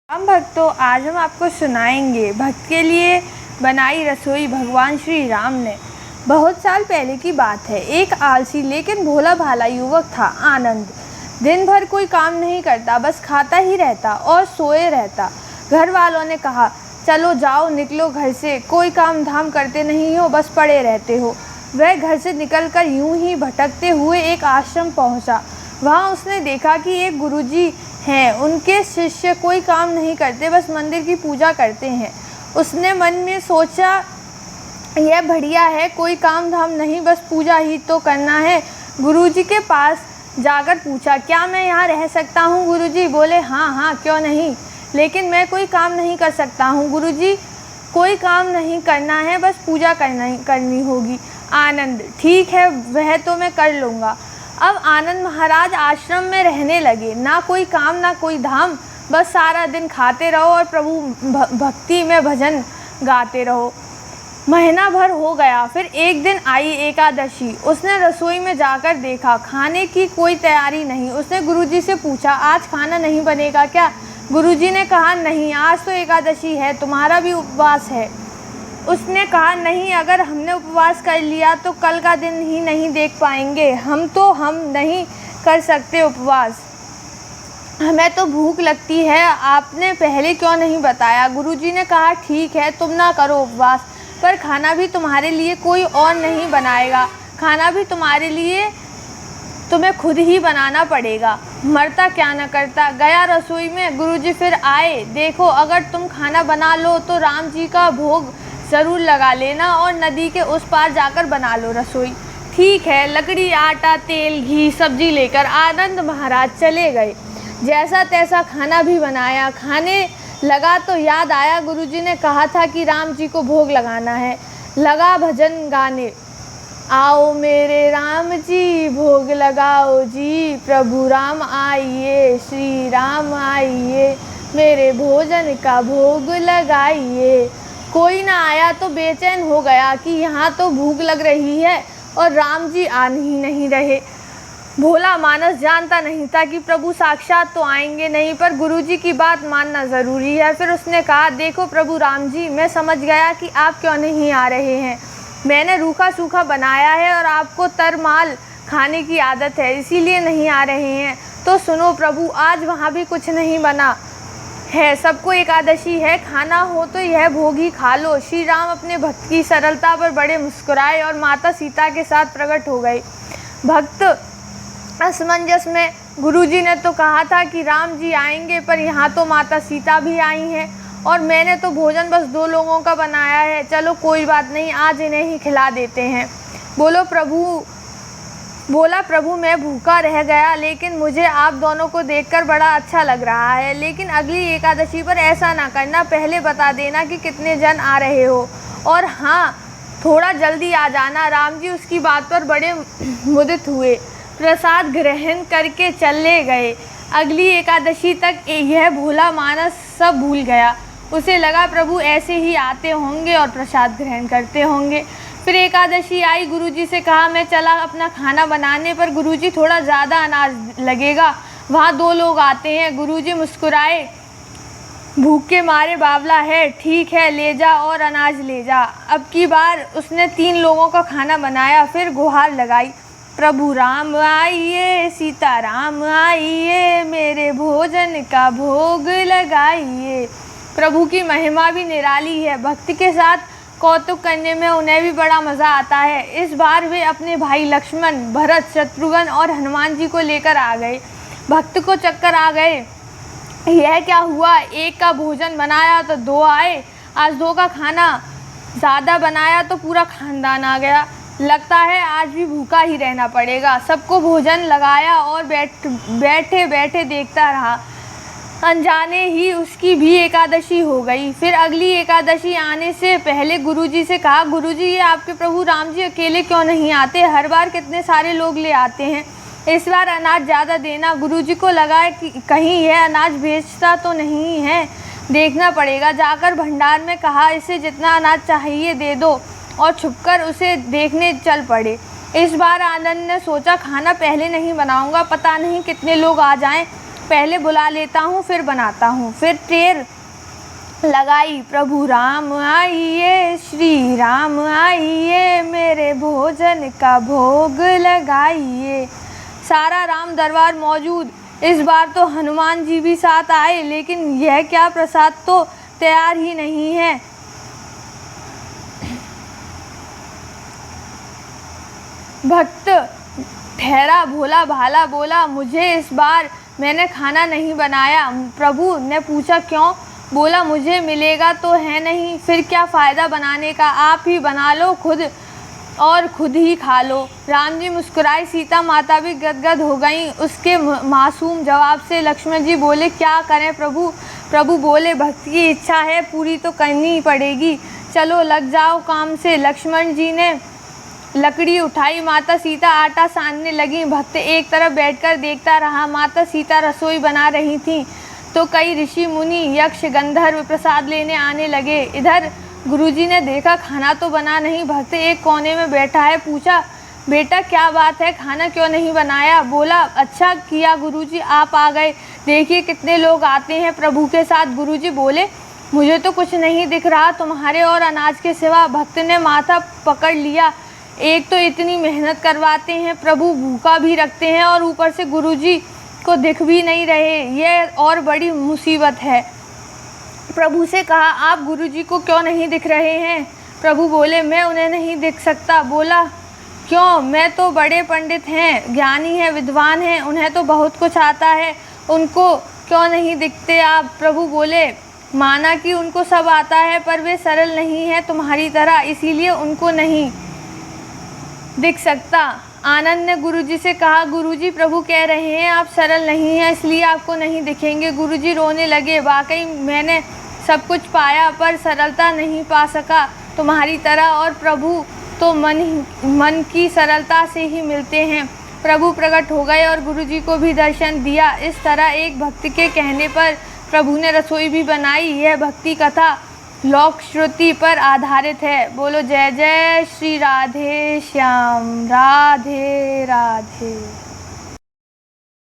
हम भक्तों, आज हम आपको सुनाएंगे भक्त के लिए बनाई रसोई भगवान श्री राम ने। बहुत साल पहले की बात है। एक आलसी लेकिन भोला भाला युवक था, आनंद। दिन भर कोई काम नहीं करता, बस खाता ही रहता और सोए रहता। घर वालों ने कहा, चलो जाओ, निकलो घर से, कोई काम धाम करते नहीं हो, बस पड़े रहते हो। वह घर से निकलकर यूं ही भटकते हुए एक आश्रम पहुंचा। वहां उसने देखा कि एक गुरुजी हैं, उनके शिष्य कोई काम नहीं करते, बस मंदिर की पूजा करते हैं। उसने मन में सोचा, यह बढ़िया है, कोई काम धाम नहीं, बस पूजा ही तो करना है। गुरुजी के पास जाकर पूछा, क्या मैं यहाँ रह सकता हूँ? गुरुजी बोले, हाँ हाँ, क्यों नहीं, लेकिन मैं कोई काम नहीं कर सकता हूँ। गुरुजी, कोई काम नहीं करना है, बस पूजा करनी होगी। आनंद, ठीक है, वह तो मैं कर लूँगा। अब आनंद महाराज आश्रम में रहने लगे। ना कोई काम ना कोई धाम, बस सारा दिन खाते रहो और प्रभु भक्ति में भजन गाते रहो। महीना भर हो गया। फिर एक दिन आई एकादशी। उसने रसोई में जाकर देखा, खाने की कोई तैयारी नहीं। उसने गुरुजी से पूछा, आज खाना नहीं बनेगा क्या? गुरुजी ने कहा, नहीं, आज तो एकादशी है, तुम्हारा भी उपवास है। उसने कहा, नहीं, अगर हमने उपवास कर लिया तो कल का दिन ही नहीं देख पाएंगे। हम नहीं कर सकते उपवास, हमें तो भूख लगती है, आपने पहले क्यों नहीं बताया? गुरुजी ने कहा, ठीक है, तुम ना करो उपवास, पर खाना भी तुम्हारे लिए कोई और नहीं बनाएगा। खाना भी तुम्हारे लिए तुम्हें खुद ही बनाना पड़ेगा। मरता क्या न करता। गया रसोई में। गुरुजी फिर आए। देखो, अगर तुम खाना बना लो तो राम जी का भोग ज़रूर लगा लेना और नदी के उस पार जाकर बना लो रसोई। ठीक है। लकड़ी, आटा, तेल, घी, सब्जी लेकर आनंद महाराज चले गए। जैसा तैसा खाना भी बनाया। खाने लगा तो याद आया, गुरुजी ने कहा था कि राम जी को भोग लगाना है। लगा भजन गाने, आओ मेरे राम जी, भोग लगाओ जी, प्रभु राम आइए, श्री राम आइए, मेरे भोजन का भोग लगाइए। कोई ना आया तो बेचैन हो गया कि यहाँ तो भूख लग रही है और राम जी आ ही नहीं रहे। भोला मानस जानता नहीं था कि प्रभु साक्षात तो आएंगे नहीं, पर गुरुजी की बात मानना ज़रूरी है। फिर उसने कहा, देखो प्रभु राम जी, मैं समझ गया कि आप क्यों नहीं आ रहे हैं। मैंने रूखा सूखा बनाया है और आपको तरमाल खाने की आदत है, इसीलिए नहीं आ रहे हैं। तो सुनो प्रभु, आज वहाँ भी कुछ नहीं बना है, सबको एकादशी है, खाना हो तो यह भोग ही खा लो। श्री राम अपने भक्त की सरलता पर बड़े मुस्कुराए और माता सीता के साथ प्रकट हो गए। भक्त असमंजस में, गुरुजी ने तो कहा था कि राम जी आएंगे, पर यहाँ तो माता सीता भी आई हैं और मैंने तो भोजन बस 2 लोगों का बनाया है। चलो कोई बात नहीं, आज इन्हें ही खिला देते हैं। बोला प्रभु, मैं भूखा रह गया, लेकिन मुझे आप दोनों को देखकर बड़ा अच्छा लग रहा है। लेकिन अगली एकादशी पर ऐसा ना करना, पहले बता देना कि कितने जन आ रहे हो, और हाँ, थोड़ा जल्दी आ जाना। राम जी उसकी बात पर बड़े मुदित हुए, प्रसाद ग्रहण करके चले गए। अगली एकादशी तक यह भोला मानस सब भूल गया। उसे लगा प्रभु ऐसे ही आते होंगे और प्रसाद ग्रहण करते होंगे। फिर एकादशी आई। गुरुजी से कहा, मैं चला अपना खाना बनाने, पर गुरुजी, थोड़ा ज़्यादा अनाज लगेगा, वहाँ 2 लोग आते हैं। गुरुजी मुस्कुराए, भूख के मारे बावला है, ठीक है, ले जा और अनाज ले जा। अब की बार उसने 3 लोगों का खाना बनाया। फिर गुहार लगाई, प्रभु राम आइए, सीता राम आइए, मेरे भोजन का भोग लगाइए। प्रभु की महिमा भी निराली है। भक्ति के साथ कौतुक करने में उन्हें भी बड़ा मज़ा आता है। इस बार वे अपने भाई लक्ष्मण, भरत, शत्रुघ्न और हनुमान जी को लेकर आ गए। भक्त को चक्कर आ गए, यह क्या हुआ, एक का भोजन बनाया तो 2 आए, आज 2 का खाना ज़्यादा बनाया तो पूरा खानदान आ गया। लगता है आज भी भूखा ही रहना पड़ेगा। सबको भोजन लगाया और बैठे बैठे देखता रहा। अनजाने ही उसकी भी एकादशी हो गई। फिर अगली एकादशी आने से पहले गुरुजी से कहा, गुरुजी, ये आपके प्रभु राम जी अकेले क्यों नहीं आते? हर बार कितने सारे लोग ले आते हैं, इस बार अनाज ज़्यादा देना। गुरुजी को लगा कि कहीं यह अनाज बेचता तो नहीं है, देखना पड़ेगा। जाकर भंडार में कहा, इसे जितना अनाज चाहिए दे दो, और छुपकर उसे देखने चल पड़े। इस बार आनंद ने सोचा, खाना पहले नहीं बनाऊंगा, पता नहीं कितने लोग आ जाएं, पहले बुला लेता हूँ फिर बनाता हूँ। फिर टेर लगाई, प्रभु राम आइए, श्री राम आइए, मेरे भोजन का भोग लगाइए। सारा राम दरबार मौजूद। इस बार तो हनुमान जी भी साथ आए, लेकिन यह क्या प्रसाद तो तैयार ही नहीं है। भक्त ठहरा, भोला भाला बोला, मुझे इस बार मैंने खाना नहीं बनाया। प्रभु ने पूछा क्यों? बोला, मुझे मिलेगा तो है नहीं, फिर क्या फ़ायदा बनाने का, आप ही बना लो खुद और खुद ही खा लो। राम जी मुस्कुराए, सीता माता भी गदगद हो गईं उसके मासूम जवाब से। लक्ष्मण जी बोले, क्या करें प्रभु? प्रभु बोले, भक्त की इच्छा है पूरी तो करनी ही पड़ेगी, चलो लग जाओ काम से। लक्ष्मण जी ने लकड़ी उठाई, माता सीता आटा सानने लगी। भक्त एक तरफ बैठकर देखता रहा। माता सीता रसोई बना रही थीं तो कई ऋषि मुनि यक्ष गंधर्व प्रसाद लेने आने लगे। इधर गुरुजी ने देखा खाना तो बना नहीं, भक्त एक कोने में बैठा है। पूछा, बेटा क्या बात है, खाना क्यों नहीं बनाया? बोला, अच्छा किया गुरुजी आप आ गए, देखिए कितने लोग आते हैं प्रभु के साथ। गुरुजी बोले, मुझे तो कुछ नहीं दिख रहा तुम्हारे और अनाज के सिवा। भक्त ने माथा पकड़ लिया, एक तो इतनी मेहनत करवाते हैं, प्रभु भूखा भी रखते हैं और ऊपर से गुरुजी को दिख भी नहीं रहे, यह और बड़ी मुसीबत है। प्रभु से कहा, आप गुरुजी को क्यों नहीं दिख रहे हैं? प्रभु बोले, मैं उन्हें नहीं दिख सकता। बोला, क्यों? मैं तो बड़े पंडित हैं, ज्ञानी हैं, विद्वान हैं, उन्हें तो बहुत कुछ आता है, उनको क्यों नहीं दिखते आप? प्रभु बोले, माना कि उनको सब आता है पर वे सरल नहीं है तुम्हारी तरह, इसीलिए उनको नहीं दिख सकता। आनंद ने गुरुजी से कहा, गुरुजी प्रभु कह रहे हैं आप सरल नहीं हैं इसलिए आपको नहीं दिखेंगे। गुरुजी रोने लगे, वाकई मैंने सब कुछ पाया पर सरलता नहीं पा सका तुम्हारी तरह, और प्रभु तो मन की सरलता से ही मिलते हैं। प्रभु प्रकट हो गए और गुरुजी को भी दर्शन दिया। इस तरह एक भक्त के कहने पर प्रभु ने रसोई भी बनाई। यह भक्ति कथा लोक श्रुति पर आधारित है। बोलो जय जय श्री राधे श्याम, राधे राधे।